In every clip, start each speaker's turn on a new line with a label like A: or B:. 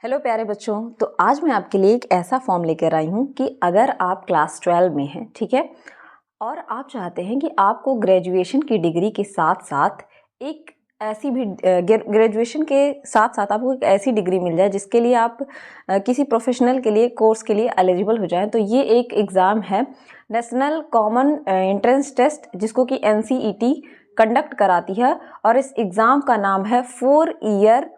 A: Hello प्यारे बच्चों, तो आज मैं आपके लिए एक ऐसा फॉर्म लेकर आई हूँ कि अगर आप क्लास 12 में हैं, ठीक है, और आप चाहते हैं कि आपको ग्रेजुएशन की डिग्री के साथ साथ एक ऐसी भी ग्रेजुएशन के साथ साथ आपको एक ऐसी डिग्री मिल जाए जिसके लिए आप किसी प्रोफेशनल के लिए कोर्स के लिए एलिजिबल हो जाएं। तो ये एक एग्ज़ाम है, नेशनल कॉमन एंट्रेंस टेस्ट, जिसको कि NCET कंडक्ट कराती है। और इस एग्ज़ाम का नाम है 4 year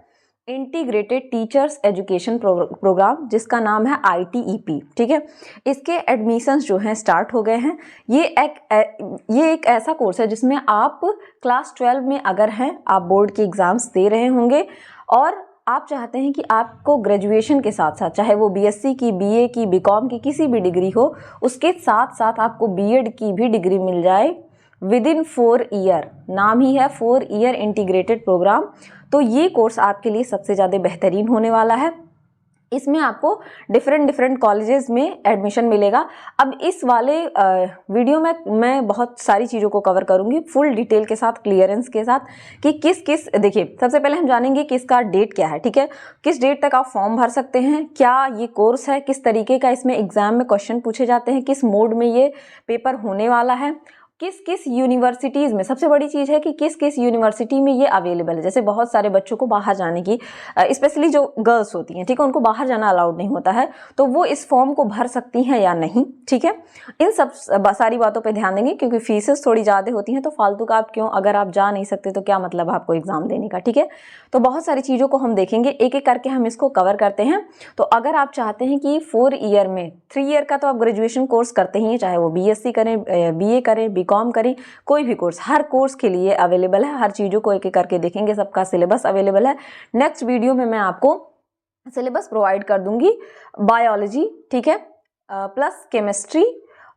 A: integrated teachers education programme, जिसका नाम है ITEP। ठीक है, इसके एडमिशन्स जो हैं स्टार्ट हो गए हैं। ये एक ऐसा कोर्स है जिसमें आप क्लास 12 में अगर हैं, आप बोर्ड के एग्ज़ाम्स दे रहे होंगे और आप चाहते हैं कि आपको ग्रेजुएशन के साथ साथ, चाहे वो BSc की, BA की, BCom की किसी भी डिग्री हो, उसके साथ साथ आपको BEd की भी डिग्री मिल जाए विद इन 4 ईयर। नाम ही है 4 ईयर इंटीग्रेटेड प्रोग्राम। तो ये कोर्स आपके लिए सबसे ज़्यादा बेहतरीन होने वाला है। इसमें आपको डिफरेंट कॉलेजेस में एडमिशन मिलेगा। अब इस वाले वीडियो में मैं बहुत सारी चीज़ों को कवर करूंगी फुल डिटेल के साथ, क्लियरेंस के साथ, कि किस देखिए, सबसे पहले हम जानेंगे कि इसका डेट क्या है। ठीक है, किस डेट तक आप फॉर्म भर सकते हैं, क्या ये कोर्स है, किस तरीके का इसमें एग्जाम में क्वेश्चन पूछे जाते हैं, किस मोड में ये पेपर होने वाला है, किस किस यूनिवर्सिटीज़ में, सबसे बड़ी चीज़ है कि किस किस यूनिवर्सिटी में ये अवेलेबल है। जैसे बहुत सारे बच्चों को बाहर जाने की, स्पेशली जो गर्ल्स होती हैं, ठीक है, उनको बाहर जाना अलाउड नहीं होता है, तो वो इस फॉर्म को भर सकती हैं या नहीं। ठीक है, इन सब सारी बातों पे ध्यान देंगे, क्योंकि फीसेस थोड़ी ज़्यादा होती हैं, तो फालतू का आप क्यों, अगर आप जा नहीं सकते तो क्या मतलब आपको एग्ज़ाम देने का। ठीक है, तो बहुत सारी चीज़ों को हम देखेंगे, एक एक करके हम इसको कवर करते हैं। तो अगर आप चाहते हैं कि 4 ईयर में, 3 ईयर का तो आप ग्रेजुएशन कोर्स करते ही हैं, चाहे वो BSc करें, BA करें, BCom करें, कोई भी कोर्स, हर कोर्स के लिए अवेलेबल है। हर चीज़ों को एक एक करके देखेंगे, सबका सिलेबस अवेलेबल है। नेक्स्ट वीडियो में मैं आपको सिलेबस प्रोवाइड कर दूंगी, बायोलॉजी, ठीक है, प्लस केमिस्ट्री,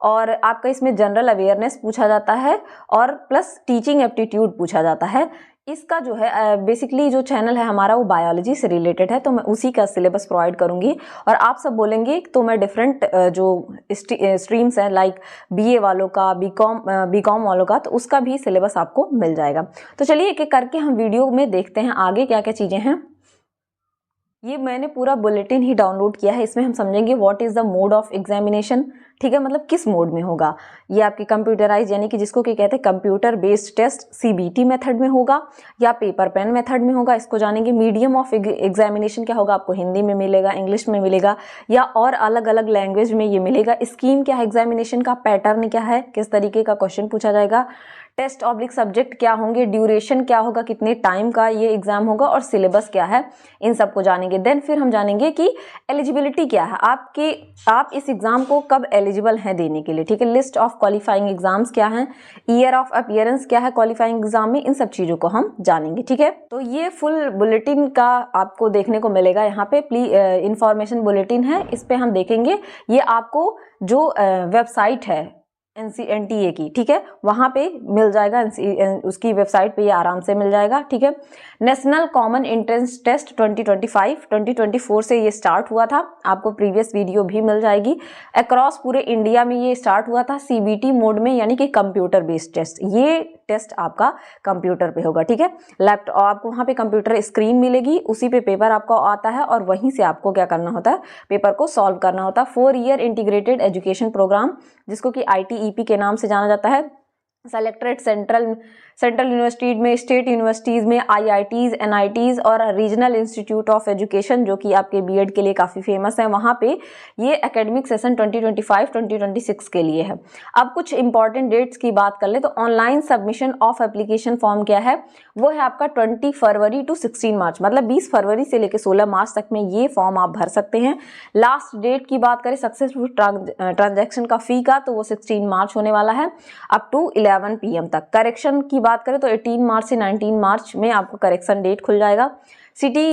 A: और आपका इसमें जनरल अवेयरनेस पूछा जाता है, और प्लस टीचिंग एप्टीट्यूड पूछा जाता है। इसका जो है बेसिकली जो चैनल है हमारा वो बायोलॉजी से रिलेटेड है, तो मैं उसी का सिलेबस प्रोवाइड करूंगी। और आप सब बोलेंगे तो मैं डिफरेंट जो स्ट्रीम्स हैं, लाइक BA वालों का, BCom वालों का, तो उसका भी सिलेबस आपको मिल जाएगा। तो चलिए एक एक करके हम वीडियो में देखते हैं आगे क्या क्या चीज़ें हैं। ये मैंने पूरा बुलेटिन ही डाउनलोड किया है, इसमें हम समझेंगे what is the mode of examination. ठीक है, मतलब किस मोड में होगा ये आपकी कंप्यूटराइज, यानी कि जिसको कि कहते हैं computer based test, CBT method में होगा या पेपर पेन मेथड में होगा, इसको जानेंगे। मीडियम ऑफ एग्जामिनेशन क्या होगा, आपको हिंदी में मिलेगा, इंग्लिश में मिलेगा, या और अलग अलग लैंग्वेज में ये मिलेगा। स्कीम क्या है एग्जामिनेशन का, पैटर्न क्या है, किस तरीके का क्वेश्चन पूछा जाएगा, टेस्ट ऑब्लिक सब्जेक्ट क्या होंगे, ड्यूरेशन क्या होगा, कितने टाइम का ये एग्जाम होगा, और सिलेबस क्या है, इन सबको जानेंगे। देन फिर हम जानेंगे कि एलिजिबिलिटी क्या है आपकी, आप इस एग्जाम को कब एलिजिबल हैं देने के लिए। ठीक है, लिस्ट ऑफ क्वालिफाइंग एग्जाम्स क्या हैं, ईयर ऑफ अपीयरेंस क्या है क्वालिफाइंग एग्जाम में, इन सब चीजों को हम जानेंगे। ठीक है, तो ये फुल बुलेटिन का आपको देखने को मिलेगा यहाँ पे, प्लीज इंफॉर्मेशन बुलेटिन है, इस पे हम देखेंगे। ये आपको जो वेबसाइट है NTA की, ठीक है, वहां पे मिल जाएगा, उसकी वेबसाइट पे ये आराम से मिल जाएगा। ठीक है, नेशनल कॉमन एंट्रेंस टेस्ट 2024 से ये स्टार्ट हुआ था, आपको प्रीवियस वीडियो भी मिल जाएगी। अक्रॉस पूरे इंडिया में ये स्टार्ट हुआ था CBT मोड में, यानी कि कंप्यूटर बेस्ड टेस्ट। ये टेस्ट आपका कंप्यूटर पे होगा। ठीक है, लैपटॉप, आपको वहां पे कंप्यूटर स्क्रीन मिलेगी, उसी पे पेपर आपको आता है, और वहीं से आपको क्या करना होता है, पेपर को सॉल्व करना होता है। 4 ईयर इंटीग्रेटेड एजुकेशन प्रोग्राम, जिसको कि ITEP के नाम से जाना जाता है। सेलेक्टेड सेंट्रल यूनिवर्सिटीज में, स्टेट यूनिवर्सिटीज़ में, IITs, NITs और रीजनल इंस्टीट्यूट ऑफ एजुकेशन, जो कि आपके BEd के लिए काफ़ी फेमस है, वहाँ पे ये एकेडमिक सेशन 2025-2026 के लिए है। अब कुछ इंपॉर्टेंट डेट्स की बात कर ले तो online submission of application form क्या है, वो है आपका 20 फरवरी टू 16 मार्च, मतलब 20 फरवरी से लेकर 16 मार्च तक में ये फॉर्म आप भर सकते हैं। लास्ट डेट की बात करें सक्सेसफुल ट्रांजैक्शन का फ़ी का, तो वो 16 मार्च होने वाला है, अप टू 11 PM तक। करेक्शन की बात करें तो 18 मार्च से 19 मार्च में आपको करेक्शन डेट खुल जाएगा। सिटी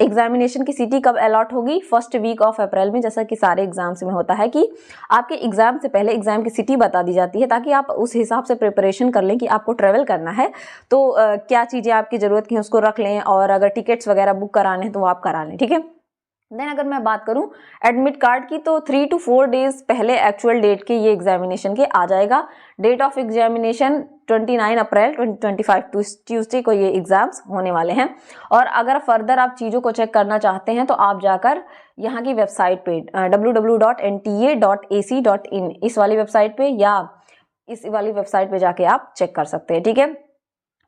A: एग्जामिनेशन की सिटी कब अलॉट होगी, फर्स्ट वीक ऑफ अप्रैल में, जैसा कि सारे एग्जाम्स में होता है कि आपके एग्जाम से पहले एग्जाम की सिटी बता दी जाती है, ताकि आप उस हिसाब से प्रिपरेशन कर लें कि आपको ट्रेवल करना है तो क्या चीज़ें आपकी ज़रूरत की हैं उसको रख लें, और अगर टिकट्स वगैरह बुक कराने हैं तो वो आप करा लें। ठीक है, देन अगर मैं बात करूं एडमिट कार्ड की, तो 3 to 4 डेज पहले एक्चुअल डेट के ये एग्जामिनेशन के आ जाएगा। Date of examination 29 April 2025 Tuesday को ये एग्जाम्स होने वाले हैं। और अगर फर्दर आप चीज़ों को चेक करना चाहते हैं तो आप जाकर यहाँ की वेबसाइट पे www.nta.ac.in इस वाली वेबसाइट पे या इस वाली वेबसाइट पे जाके आप चेक कर सकते हैं, ठीक है।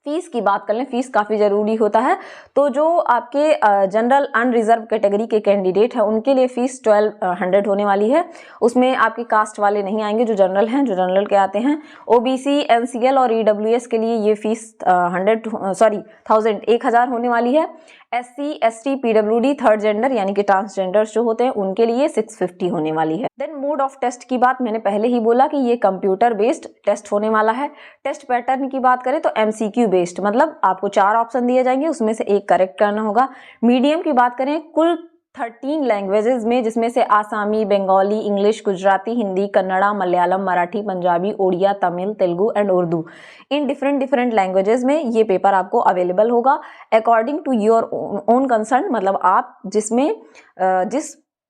A: फीस की बात कर लें, फीस काफ़ी ज़रूरी होता है। तो जो आपके जनरल अनरिजर्व कैटेगरी के कैंडिडेट हैं उनके लिए फ़ीस 1200 होने वाली है। उसमें आपकी कास्ट वाले नहीं आएंगे जो जनरल हैं, जो जनरल के आते हैं। ओबीसी, एनसीएल और ईडब्ल्यूएस के लिए ये फीस 1000 होने वाली है। SC, ST, PWD, third gender यानी कि ट्रांसजेंडर्स जो होते हैं उनके लिए 650 होने वाली है। देन मोड ऑफ टेस्ट की बात मैंने पहले ही बोला कि ये कंप्यूटर बेस्ड टेस्ट होने वाला है। टेस्ट पैटर्न की बात करें तो एमसीक्यू बेस्ड, मतलब आपको 4 ऑप्शन दिए जाएंगे, उसमें से एक करेक्ट करना होगा। मीडियम की बात करें कुल 13 लैंग्वेजेस में, जिसमें से आसामी, Bengali, English, Gujarati, Hindi, Kannada, Malayalam, Marathi, Punjabi, Odia, Tamil, Telugu and Urdu, in different languages में ये पेपर आपको अवेलेबल होगा according to your own concern, मतलब आप जिस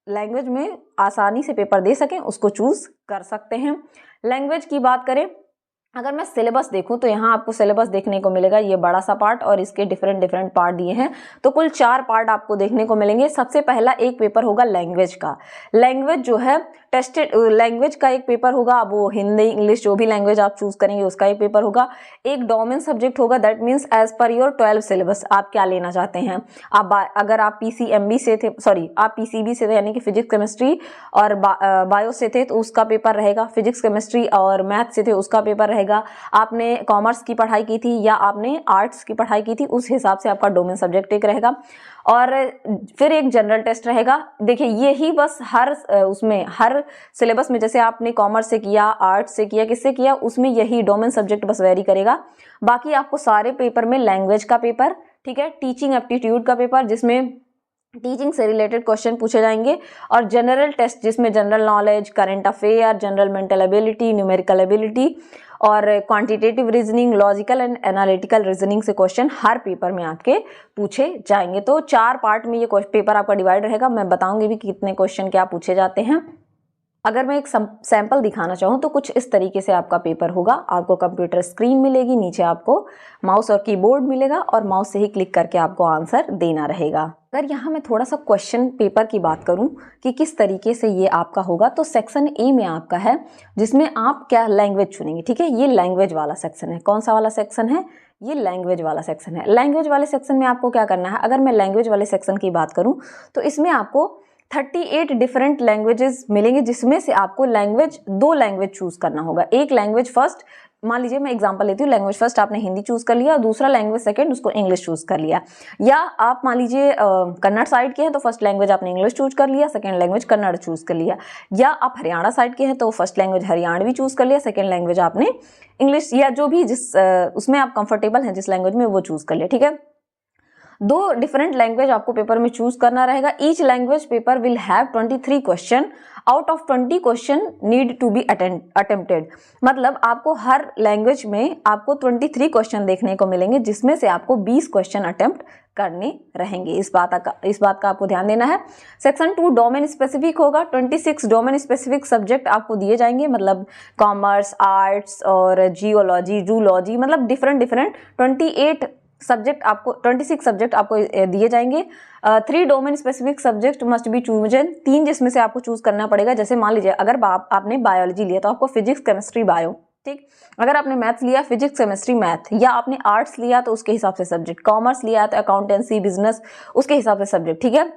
A: लैंग्वेज में आसानी से पेपर दे सकें उसको चूज कर सकते हैं। लैंग्वेज की बात करें, अगर मैं सिलेबस देखूं तो यहाँ आपको सिलेबस देखने को मिलेगा ये बड़ा सा पार्ट और इसके डिफरेंट पार्ट दिए हैं, तो कुल 4 पार्ट आपको देखने को मिलेंगे। सबसे पहला एक पेपर होगा लैंग्वेज का। लैंग्वेज जो है टेस्टेड लैंग्वेज का एक पेपर होगा, अब वो हिंदी, इंग्लिश जो भी लैंग्वेज आप चूज करेंगे उसका एक पेपर होगा। एक डोमेन सब्जेक्ट होगा, that means as per your 12 syllabus आप क्या लेना चाहते हैं। अगर आप पीसीएमबी से थे, आप पीसीबी से थे यानी कि फिजिक्स, केमिस्ट्री और बायो से थे तो उसका पेपर रहेगा। फिजिक्स, केमिस्ट्री और मैथ से थे उसका पेपर रहेगा। आपने कॉमर्स की पढ़ाई की थी या आपने आर्ट्स की पढ़ाई की थी, उस हिसाब से आपका डोमेन सब्जेक्ट एक रहेगा। और फिर एक जनरल टेस्ट रहेगा। देखिए यही बस हर सिलेबस में, जैसे आपने कॉमर्स से किया, आर्ट्स से किया, किससे किया, उसमें यही डोमेन सब्जेक्ट बस वेरी करेगा। बाकी आपको सारे पेपर में लैंग्वेज का पेपर, ठीक है, टीचिंग एप्टीट्यूड का पेपर जिसमें टीचिंग से रिलेटेड क्वेश्चन पूछे जाएंगे, और जनरल टेस्ट जिसमें general knowledge, current affair, general mental ability, numerical ability और quantitative reasoning, logical and analytical reasoning से क्वेश्चन हर पेपर में आपके पूछे जाएंगे। तो 4 पार्ट में ये पेपर आपका डिवाइड रहेगा। मैं बताऊंगी भी कि कितने क्वेश्चन क्या पूछे जाते हैं। अगर मैं एक सैंपल दिखाना चाहूँ तो कुछ इस तरीके से आपका पेपर होगा। आपको कंप्यूटर स्क्रीन मिलेगी, नीचे आपको माउस और कीबोर्ड मिलेगा और माउस से ही क्लिक करके आपको आंसर देना रहेगा। अगर यहाँ मैं थोड़ा सा क्वेश्चन पेपर की बात करूँ कि किस तरीके से ये आपका होगा, तो सेक्शन ए में आपका है जिसमें आप क्या लैंग्वेज चुनेंगे, ठीक है। ये लैंग्वेज वाला सेक्शन है। कौन सा वाला सेक्शन है? ये लैंग्वेज वाला सेक्शन है। लैंग्वेज वाले सेक्शन में आपको क्या करना है, अगर मैं लैंग्वेज वाले सेक्शन की बात करूँ तो इसमें आपको 38 डिफरेंट लैंग्वेजेस मिलेंगे, जिसमें से आपको 2 लैंग्वेज चूज करना होगा। एक लैंग्वेज फर्स्ट, मान लीजिए मैं एग्जांपल लेती हूँ, लैंग्वेज फर्स्ट आपने हिंदी चूज कर लिया और दूसरा लैंग्वेज सेकंड उसको इंग्लिश चूज कर लिया। या आप मान लीजिए कन्नड़ साइड के हैं तो फर्स्ट लैंग्वेज आपने इंग्लिश चूज कर लिया, सेकंड लैंग्वेज कन्नड़ चूज कर लिया। या आप हरियाणा साइड के हैं तो फर्स्ट लैंग्वेज हरियाणवी चूज कर लिया, सेकंड लैंग्वेज आपने इंग्लिश, या जो भी उसमें आप कंफर्टेबल हैं जिस लैंग्वेज में, वो चूज कर लिया, ठीक है। 2 डिफरेंट लैंग्वेज आपको पेपर में चूज करना रहेगा। Each language paper will have 23 question, out of 20 question need to be attempted. मतलब आपको हर लैंग्वेज में आपको 23 क्वेश्चन देखने को मिलेंगे, जिसमें से आपको 20 क्वेश्चन अटेम्प्ट करने रहेंगे। इस बात का आपको ध्यान देना है। सेक्शन 2 डोमेन स्पेसिफिक होगा। 26 डोमेन स्पेसिफिक सब्जेक्ट आपको दिए जाएंगे, मतलब कॉमर्स, आर्ट्स और जियोलॉजी, जूलॉजी, मतलब डिफरेंट 28 सब्जेक्ट आपको 26 सब्जेक्ट आपको दिए जाएंगे। 3 domain specific subject must be chosen, 3 जिसमें से आपको चूज करना पड़ेगा। जैसे मान लीजिए अगर आपने बायोलॉजी लिया तो आपको फिजिक्स, केमिस्ट्री, बायो, ठीक। अगर आपने मैथ्स लिया, फिजिक्स, केमिस्ट्री, मैथ। या आपने आर्ट्स लिया तो उसके हिसाब से सब्जेक्ट, कॉमर्स लिया तो अकाउंटेंसी, बिजनेस, उसके हिसाब से सब्जेक्ट, ठीक है।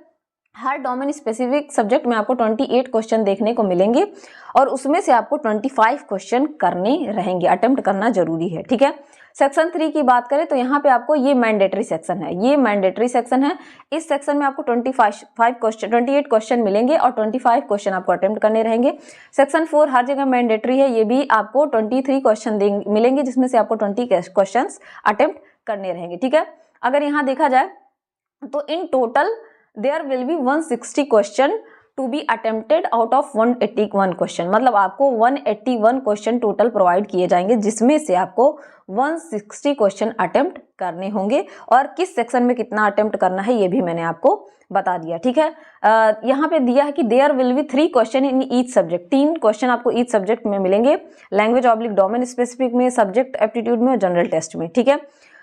A: हर डोमेन स्पेसिफिक सब्जेक्ट में आपको 28 क्वेश्चन देखने को मिलेंगे और उसमें से आपको 25 क्वेश्चन करने रहेंगे, अटेम्प्ट करना जरूरी है, ठीक है। सेक्शन 3 की बात करें तो यहाँ पे आपको ये मैंडेटरी सेक्शन है, ये मैंडेटरी सेक्शन है। इस सेक्शन में आपको 28 क्वेश्चन मिलेंगे और 25 क्वेश्चन आपको अटेम्प्ट करने रहेंगे। सेक्शन 4 हर जगह मैंडेटरी है, ये भी आपको 23 क्वेश्चन मिलेंगे, जिसमें से आपको 20 क्वेश्चन अटेम्प्ट करने रहेंगे, ठीक है। अगर यहाँ देखा जाए तो in total there will be 160 question to be attempted out of 181 question, मतलब आपको 181 क्वेश्चन टोटल प्रोवाइड किए जाएंगे, जिसमें से आपको 160 क्वेश्चन अटेम्प्ट करने होंगे। और किस सेक्शन में कितना अटेम्प्ट करना है ये भी मैंने आपको बता दिया, ठीक है। यहाँ पे दिया है कि there will be 3 question in each subject, 3 question आपको ईच सब्जेक्ट में मिलेंगे, लैंग्वेज ऑब्लिक डोमेन स्पेसिफिक में, सब्जेक्ट एप्टीट्यूड में और जनरल टेस्ट में, ठीक है।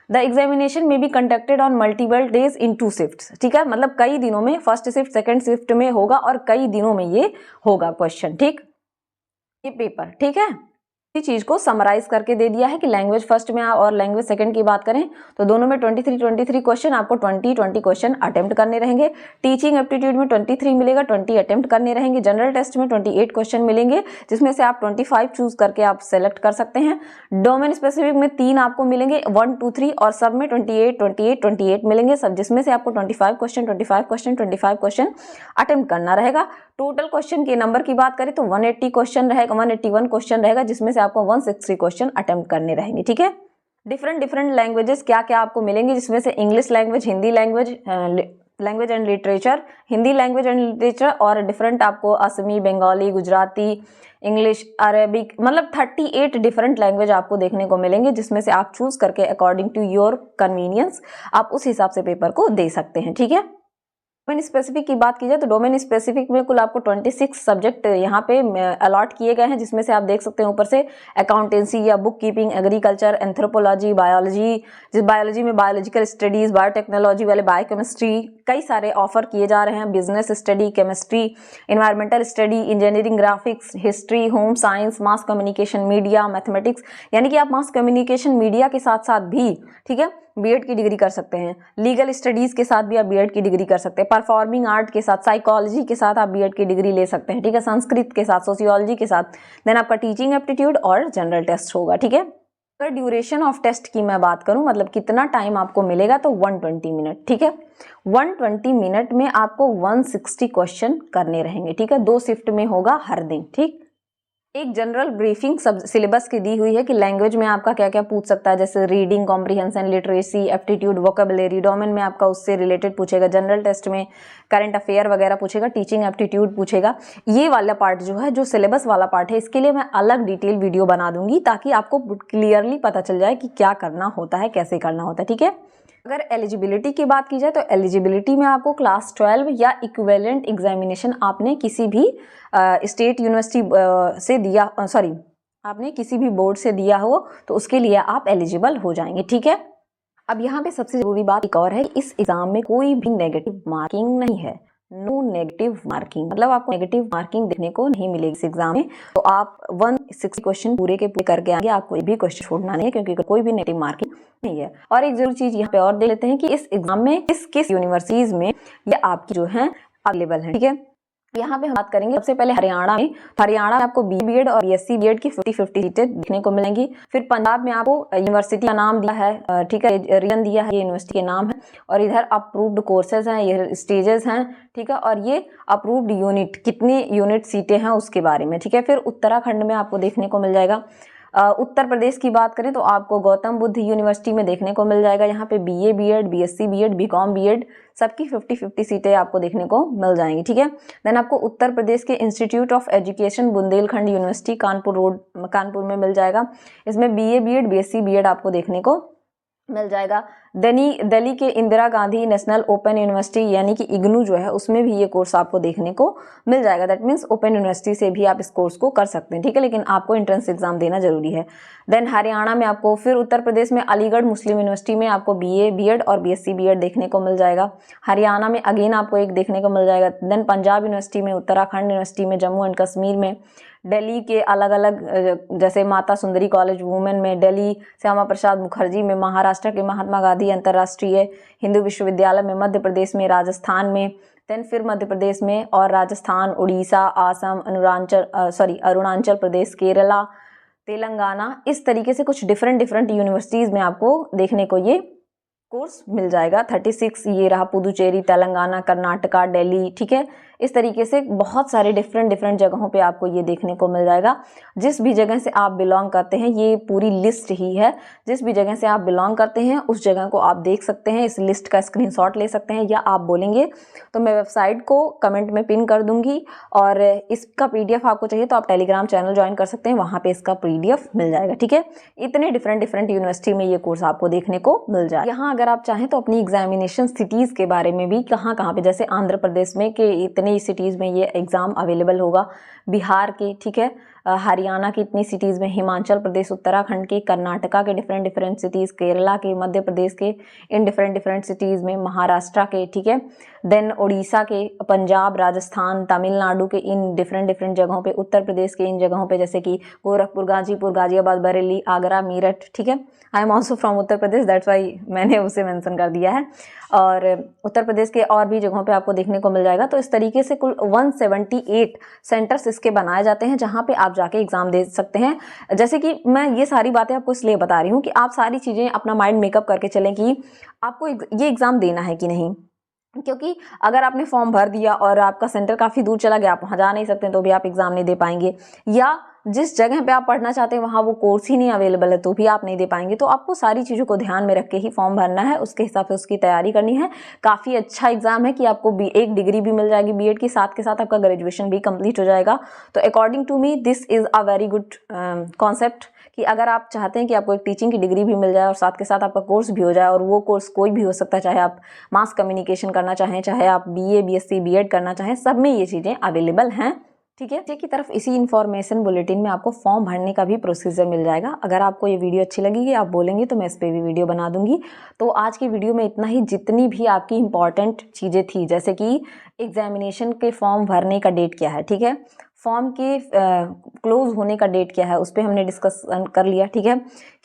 A: The examination may be conducted on multiple days in 2 shifts, ठीक है, मतलब कई दिनों में, फर्स्ट शिफ्ट सेकंड शिफ्ट में होगा और कई दिनों में ये होगा क्वेश्चन, ठीक, ये पेपर, ठीक है। इसी चीज को समराइज करके दे दिया है कि लैंग्वेज फर्स्ट में और लैंग्वेज सेकंड की बात करें तो दोनों में 23 क्वेश्चन, आपको 20 क्वेश्चन अटेम्प्ट करने रहेंगे। टीचिंग एप्टीट्यूड में 23 मिलेगा, 20 अटेम्प्ट करने रहेंगे। जनरल टेस्ट में 28 क्वेश्चन मिलेंगे, जिसमें से आप 25 चूज करके आप सेलेक्ट कर सकते हैं। डोमेन स्पेसिफिक में 3 आपको मिलेंगे, 1, 2, 3, और सब में 28 मिलेंगे, सब जिसमें से आपको 25 क्वेश्चन अटेम्प्ट करना रहेगा। टोटल क्वेश्चन के नंबर की बात करें तो 180 क्वेश्चन रहेगा, 181 क्वेश्चन रहेगा, जिसमें से आपको 160 क्वेश्चन अटेम्प्ट करने रहेंगे, ठीक है। डिफरेंट लैंग्वेजेस क्या क्या आपको मिलेंगे, जिसमें से English language, Hindi language and literature, Hindi language and literature, और डिफरेंट आपको असमी, बंगाली, गुजराती, इंग्लिश, अरेबिक, मतलब 38 डिफरेंट लैंग्वेज आपको देखने को मिलेंगे, जिसमें से आप चूज करके अकॉर्डिंग टू योर कन्वीनियंस आप उस हिसाब से पेपर को दे सकते हैं, ठीक है। डोमेन स्पेसिफिक की बात की जाए तो डोमेन स्पेसिफिक में कुल आपको 26 सब्जेक्ट यहाँ पे अलॉट किए गए हैं, जिसमें से आप देख सकते हैं ऊपर से अकाउंटेंसी या book keeping, agriculture, anthropology, biology, जिस बायोलॉजी में बायोलॉजिकल स्टडीज, बायोटेक्नोलॉजी वाले बायोकेमिस्ट्री, कई सारे ऑफर किए जा रहे हैं, business study, chemistry, environmental study, engineering, graphics, history, home science, mass communication, media, mathematics, यानी कि आप मास कम्युनिकेशन मीडिया के साथ साथ भी, ठीक है, बीएड की डिग्री कर सकते हैं। लीगल स्टडीज के साथ भी आप बीएड की डिग्री कर सकते हैं। परफॉर्मिंग आर्ट के साथ, साइकोलॉजी के साथ आप बीएड की डिग्री ले सकते हैं, ठीक है। संस्कृत के साथ, सोशियोलॉजी के साथ, देन आपका टीचिंग एप्टीट्यूड और जनरल टेस्ट होगा, ठीक है। अगर ड्यूरेशन ऑफ टेस्ट की मैं बात करूं, मतलब कितना टाइम आपको मिलेगा, तो 120 मिनट, ठीक है। 120 मिनट में आपको 160 क्वेश्चन करने रहेंगे, ठीक है। 2 शिफ्ट में होगा हर दिन, ठीक। एक जनरल ब्रीफिंग सब सिलेबस की दी हुई है कि लैंग्वेज में आपका क्या क्या पूछ सकता है, जैसे reading comprehension, literacy, aptitude, vocabulary. Domain में आपका उससे रिलेटेड पूछेगा, जनरल टेस्ट में करंट अफेयर वगैरह पूछेगा, टीचिंग एप्टीट्यूड पूछेगा। ये वाला पार्ट जो है, जो सिलेबस वाला पार्ट है, इसके लिए मैं अलग डिटेल वीडियो बना दूंगी, ताकि आपको क्लियरली पता चल जाए कि क्या करना होता है, कैसे करना होता है, ठीक है। अगर एलिजिबिलिटी की बात की जाए तो एलिजिबिलिटी में आपको क्लास 12 या इक्विवेलेंट एग्जामिनेशन आपने किसी भी स्टेट यूनिवर्सिटी से दिया, सॉरी, आपने किसी भी बोर्ड से दिया हो तो उसके लिए आप एलिजिबल हो जाएंगे, ठीक है। अब यहाँ पे सबसे जरूरी बात एक और है, इस एग्जाम में कोई भी नेगेटिव मार्किंग नहीं है, नो नेगेटिव मार्किंग, मतलब आपको नेगेटिव मार्किंग देखने को नहीं मिलेगी इस एग्जाम में। तो आप 160 क्वेश्चन पूरे के पूरे करके आएंगे, आपको कोई भी क्वेश्चन छोड़ना नहीं है, क्योंकि कोई भी नेगेटिव मार्किंग नहीं है। और एक जरूरी चीज यहाँ पे और देख लेते हैं कि इस एग्जाम में किस किस यूनिवर्सिटीज में ये आपकी जो है अवेलेबल है, ठीक है। यहाँ पे हम बात करेंगे सबसे पहले हरियाणा में आपको बीएड और बीएससी बीएड की 50-50 सीटें देखने को मिलेंगी। फिर पंजाब में आपको यूनिवर्सिटी का नाम दिया है, ठीक है, रीजन दिया है, ये यूनिवर्सिटी के नाम है, और इधर अप्रूव्ड कोर्सेज हैं, ये स्टेजेस हैं, ठीक है, और ये अप्रूव्ड यूनिट, कितनी यूनिट सीटें हैं उसके बारे में, ठीक है। फिर उत्तराखंड में आपको देखने को मिल जाएगा। उत्तर प्रदेश की बात करें तो आपको गौतम बुद्ध यूनिवर्सिटी में देखने को मिल जाएगा, यहाँ पे BA B Ed, BSc B Ed, BCom B Ed, सबकी 50-50 सीटें आपको देखने को मिल जाएंगी, ठीक है। देन आपको उत्तर प्रदेश के institute of education Bundelkhand university Kanpur में मिल जाएगा, इसमें बीए बीएड, बीएससी बीएड आपको देखने को मिल जाएगा। दिल्ली के Indira Gandhi national open university यानी कि इग्नू जो है, उसमें भी ये कोर्स आपको देखने को मिल जाएगा। दैट मीन्स ओपन यूनिवर्सिटी से भी आप इस कोर्स को कर सकते हैं, ठीक है, लेकिन आपको एंट्रेंस एग्जाम देना जरूरी है। देन हरियाणा में आपको, फिर उत्तर प्रदेश में अलीगढ़ मुस्लिम यूनिवर्सिटी में आपको बीए बीएड और बीएससी बीएड देखने को मिल जाएगा। हरियाणा में अगेन आपको एक देखने को मिल जाएगा। देन पंजाब यूनिवर्सिटी में, उत्तराखंड यूनिवर्सिटी में, जम्मू एंड कश्मीर में, दिल्ली के अलग अलग जैसे माता सुंदरी कॉलेज वुमेन में, दिल्ली श्यामा प्रसाद मुखर्जी में, महाराष्ट्र के महात्मा गांधी अंतर्राष्ट्रीय हिंदू विश्वविद्यालय में, मध्य प्रदेश में, राजस्थान में, देन फिर मध्य प्रदेश में और राजस्थान, उड़ीसा, आसम, अरुणाचल प्रदेश, केरला, तेलंगाना, इस तरीके से कुछ डिफरेंट यूनिवर्सिटीज़ में आपको देखने को ये कोर्स मिल जाएगा। 36 ये रहा पुदुचेरी, तेलंगाना, कर्नाटका, दिल्ली, ठीक है। इस तरीके से बहुत सारे डिफरेंट जगहों पे आपको ये देखने को मिल जाएगा। जिस भी जगह से आप बिलोंग करते हैं, ये पूरी लिस्ट ही है, जिस भी जगह से आप बिलोंग करते हैं उस जगह को आप देख सकते हैं। इस लिस्ट का स्क्रीनशॉट ले सकते हैं, या आप बोलेंगे तो मैं वेबसाइट को कमेंट में पिन कर दूंगी, और इसका PDF आपको चाहिए तो आप टेलीग्राम चैनल ज्वाइन कर सकते हैं, वहाँ पे इसका PDF मिल जाएगा, ठीक है। इतने डिफरेंट यूनिवर्सिटी में ये कोर्स आपको देखने को मिल जाए। यहाँ अगर आप चाहें तो अपनी एग्जामिनेशन सिटीज़ के बारे में भी, कहाँ पे, जैसे आंध्र प्रदेश में के इतने सिटीज़ में ये एग्ज़ाम अवेलेबल होगा, बिहार के, ठीक है, हरियाणा की इतनी सिटीज़ में, हिमाचल प्रदेश, उत्तराखंड के, कर्नाटका के डिफरेंट सिटीज़, केरला के, मध्य प्रदेश के इन डिफरेंट सिटीज़ में, महाराष्ट्र के, ठीक है, देन उड़ीसा के, पंजाब, राजस्थान, तमिलनाडु के इन डिफरेंट जगहों पे, उत्तर प्रदेश के इन जगहों पे जैसे कि गोरखपुर, गाजीपुर, गाजियाबाद, बरेली, आगरा, मेरठ, ठीक है। I am also from Uttar Pradesh, that's why मैंने उसे मेंशन कर दिया है। और उत्तर प्रदेश के और भी जगहों पे आपको देखने को मिल जाएगा। तो इस तरीके से कुल 178 सेंटर्स इसके बनाए जाते हैं, जहाँ पे आप जाके एग्जाम दे सकते हैं। जैसे कि मैं ये सारी बातें आपको इसलिए बता रही हूँ कि आप सारी चीज़ें अपना माइंड मेकअप करके चलें कि आपको ये एग्ज़ाम देना है कि नहीं। क्योंकि अगर आपने फॉर्म भर दिया और आपका सेंटर काफ़ी दूर चला गया, आप वहाँ जा नहीं सकते, तो भी आप एग्ज़ाम नहीं दे पाएंगे, या जिस जगह पे आप पढ़ना चाहते हैं वहाँ वो कोर्स ही नहीं अवेलेबल है, तो भी आप नहीं दे पाएंगे। तो आपको सारी चीज़ों को ध्यान में रख के ही फॉर्म भरना है, उसके हिसाब से उसकी तैयारी करनी है। काफ़ी अच्छा एग्जाम है कि आपको एक डिग्री भी मिल जाएगी बीएड की, साथ के साथ आपका ग्रेजुएशन भी कंप्लीट हो जाएगा। तो according to me this is a very good concept, कि अगर आप चाहते हैं कि आपको एक टीचिंग की डिग्री भी मिल जाए और साथ के साथ आपका कोर्स भी हो जाए, और वो कोर्स कोई भी हो सकता है, चाहे आप मास कम्युनिकेशन करना चाहें, चाहे आप BA BSc BEd करना चाहें, सब में ये चीज़ें अवेलेबल हैं, ठीक है। नीचे की तरफ इसी इन्फॉर्मेशन बुलेटिन में आपको फॉर्म भरने का भी प्रोसीजर मिल जाएगा। अगर आपको ये वीडियो अच्छी लगेगी, आप बोलेंगे तो मैं इस पर भी वीडियो बना दूंगी। तो आज की वीडियो में इतना ही। जितनी भी आपकी इंपॉर्टेंट चीज़ें थी, जैसे कि एग्जामिनेशन के फॉर्म भरने का डेट क्या है, ठीक है, फॉर्म के क्लोज होने का डेट क्या है, उस पर हमने डिस्कशन कर लिया, ठीक है,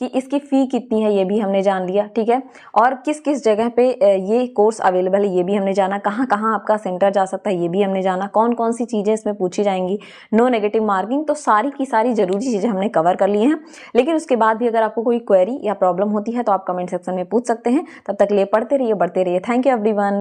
A: कि इसकी फ़ी कितनी है ये भी हमने जान लिया, ठीक है, और किस किस जगह पे ये कोर्स अवेलेबल है ये भी हमने जाना, कहाँ कहाँ आपका सेंटर जा सकता है ये भी हमने जाना, कौन कौन सी चीज़ें इसमें पूछी जाएंगी, नो नेगेटिव मार्किंग। तो सारी की सारी ज़रूरी चीज़ें हमने कवर कर ली हैं। लेकिन उसके बाद भी अगर आपको कोई क्वेरी या प्रॉब्लम होती है तो आप कमेंट सेक्शन में पूछ सकते हैं। तब तक लिए पढ़ते रहिए, बढ़ते रहिए। Thank you everyone.